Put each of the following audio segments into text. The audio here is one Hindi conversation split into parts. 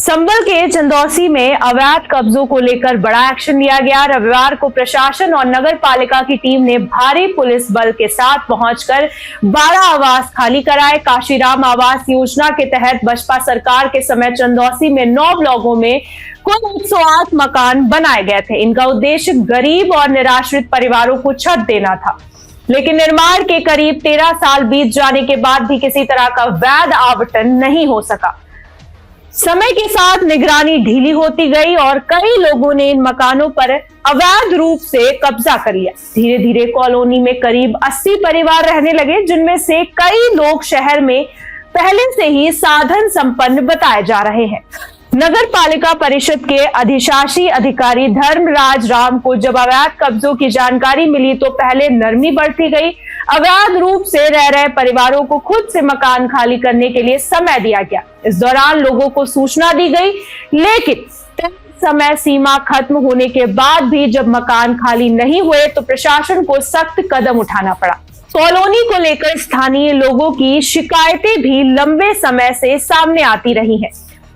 संभल के चंदौसी में अवैध कब्जों को लेकर बड़ा एक्शन लिया गया। रविवार को प्रशासन और नगर पालिका की टीम ने भारी पुलिस बल के साथ पहुंचकर 12 आवास खाली कराए। काशीराम आवास योजना के तहत बसपा सरकार के समय चंदौसी में 9 ब्लॉकों में कुल 108 मकान बनाए गए थे। इनका उद्देश्य गरीब और निराश्रित परिवारों को छत देना था, लेकिन निर्माण के करीब 13 साल बीत जाने के बाद भी किसी तरह का वैध आवंटन नहीं हो सका। समय के साथ निगरानी ढीली होती गई और कई लोगों ने इन मकानों पर अवैध रूप से कब्जा कर लिया। धीरे धीरे कॉलोनी में करीब 80 परिवार रहने लगे, जिनमें से कई लोग शहर में पहले से ही साधन संपन्न बताए जा रहे हैं। नगर पालिका परिषद के अधिशासी अधिकारी धर्मराज राम को जब अवैध कब्जों की जानकारी मिली तो पहले नरमी बरती गई। अवैध रूप से रह रहे परिवारों को खुद से मकान खाली करने के लिए समय दिया गया। इस दौरान लोगों को सूचना दी गई, लेकिन समय सीमा खत्म होने के बाद भी जब मकान खाली नहीं हुए तो प्रशासन को सख्त कदम उठाना पड़ा। कॉलोनी को लेकर स्थानीय लोगों की शिकायतें भी लंबे समय से सामने आती रही हैं।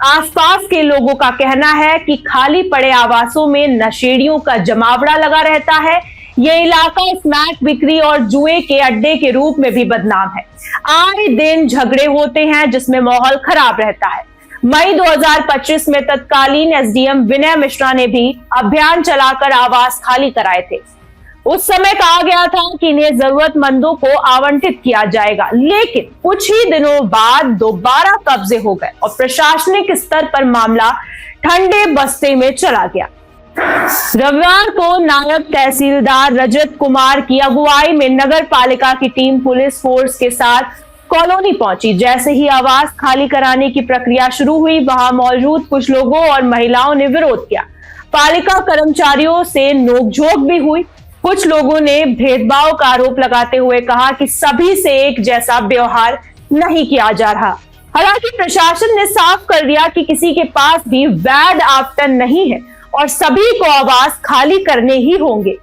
आसपास के लोगों का कहना है कि खाली पड़े आवासों में नशेड़ियों का जमावड़ा लगा रहता है। ये इलाका स्मैक बिक्री और जुए के अड्डे के रूप में भी बदनाम है। आए दिन झगड़े होते हैं, जिसमें माहौल खराब रहता है। मई 2025 में तत्कालीन एसडीएम विनय मिश्रा ने भी अभियान चलाकर आवास खाली कराए थे। उस समय कहा गया था कि इन्हें जरूरतमंदों को आवंटित किया जाएगा, लेकिन कुछ ही दिनों बाद दोबारा कब्जे हो गए और प्रशासनिक स्तर पर मामला ठंडे बस्ते में चला गया। रविवार को नायब तहसीलदार रजत कुमार की अगुवाई में नगर पालिका की टीम पुलिस फोर्स के साथ कॉलोनी पहुंची। जैसे ही आवास खाली कराने की प्रक्रिया शुरू हुई, वहां मौजूद कुछ लोगों और महिलाओं ने विरोध किया। पालिका कर्मचारियों से नोकझोंक भी हुई। कुछ लोगों ने भेदभाव का आरोप लगाते हुए कहा कि सभी से एक जैसा व्यवहार नहीं किया जा रहा। हालांकि प्रशासन ने साफ कर दिया कि किसी के पास भी वैध आवंटन नहीं है और सभी को आवास खाली करने ही होंगे।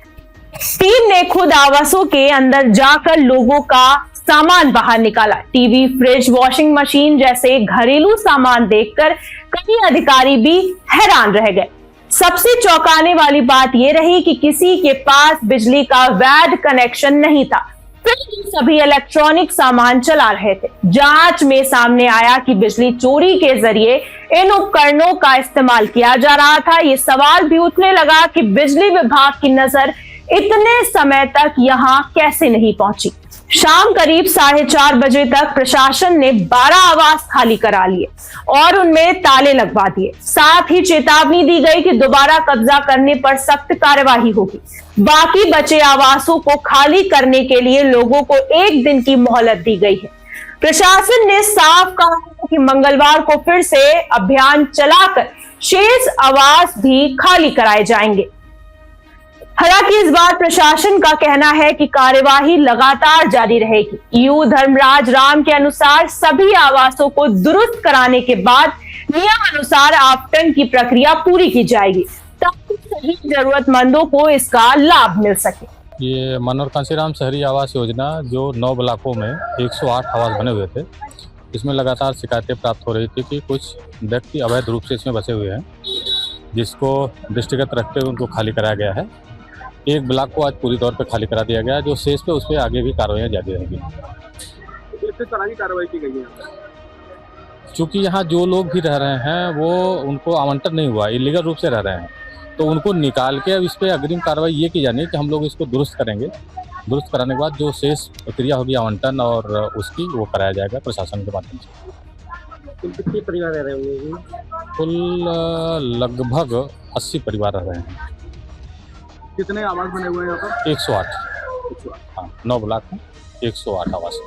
टीम ने खुद आवासों के अंदर जाकर लोगों का सामान बाहर निकाला। टीवी, फ्रिज, वॉशिंग मशीन जैसे घरेलू सामान देखकर कई अधिकारी भी हैरान रह गए। सबसे चौंकाने वाली बात यह रही कि किसी के पास बिजली का वैध कनेक्शन नहीं था, फिर भी सभी इलेक्ट्रॉनिक सामान चला रहे थे। जांच में सामने आया कि बिजली चोरी के जरिए इन उपकरणों का इस्तेमाल किया जा रहा था। ये सवाल भी उठने लगा कि बिजली विभाग की नजर इतने समय तक यहां कैसे नहीं पहुंची। शाम करीब 4:30 बजे तक प्रशासन ने 12 आवास खाली करा लिए और उनमें ताले लगवा दिए। साथ ही चेतावनी दी गई कि दोबारा कब्जा करने पर सख्त कार्यवाही होगी। बाकी बचे आवासों को खाली करने के लिए लोगों को 1 दिन की मोहलत दी गई है। प्रशासन ने साफ कहा कि मंगलवार को फिर से अभियान चलाकर शेष आवास भी खाली कराए जाएंगे। हालांकि इस बार प्रशासन का कहना है कि कार्यवाही लगातार जारी रहेगी। ईओ धर्मराज राम के अनुसार सभी आवासों को दुरुस्त कराने के बाद नियम अनुसार आवंटन की प्रक्रिया पूरी की जाएगी, ताकि सभी जरूरतमंदों को इसका लाभ मिल सके। ये मनोहर कांशीराम शहरी आवास योजना जो 9 ब्लॉकों में 108 आवास बने हुए थे, इसमें लगातार शिकायतें प्राप्त हो रही थी कि कुछ व्यक्ति अवैध रूप से इसमें बसे हुए हैं, जिसको दृष्टिगत रखते हुए उनको खाली कराया गया है। एक ब्लॉक को आज पूरी तौर पे खाली करा दिया गया, जो शेष पे उस पर आगे भी कार्रवाई जारी रहेगी। किस तरह की कार्रवाई की गई है? चूँकि यहाँ जो लोग भी रह रहे हैं वो उनको आवंटन नहीं हुआ, इलीगल रूप से रह रहे हैं, तो उनको निकाल के अब इस पर अग्रिम कार्रवाई ये की जानी है कि हम लोग इसको दुरुस्त करेंगे। दुरुस्त कराने के बाद जो शेष प्रक्रिया होगी आवंटन और उसकी, वो कराया जाएगा प्रशासन के माध्यम से। कुल कितने परिवार रह रहे होंगे? कुल लगभग 80 परिवार रह रहे हैं। कितने आवास बने हुए हैं यहाँ पर? 108। हाँ, 9 ब्लॉक में 108 आवास।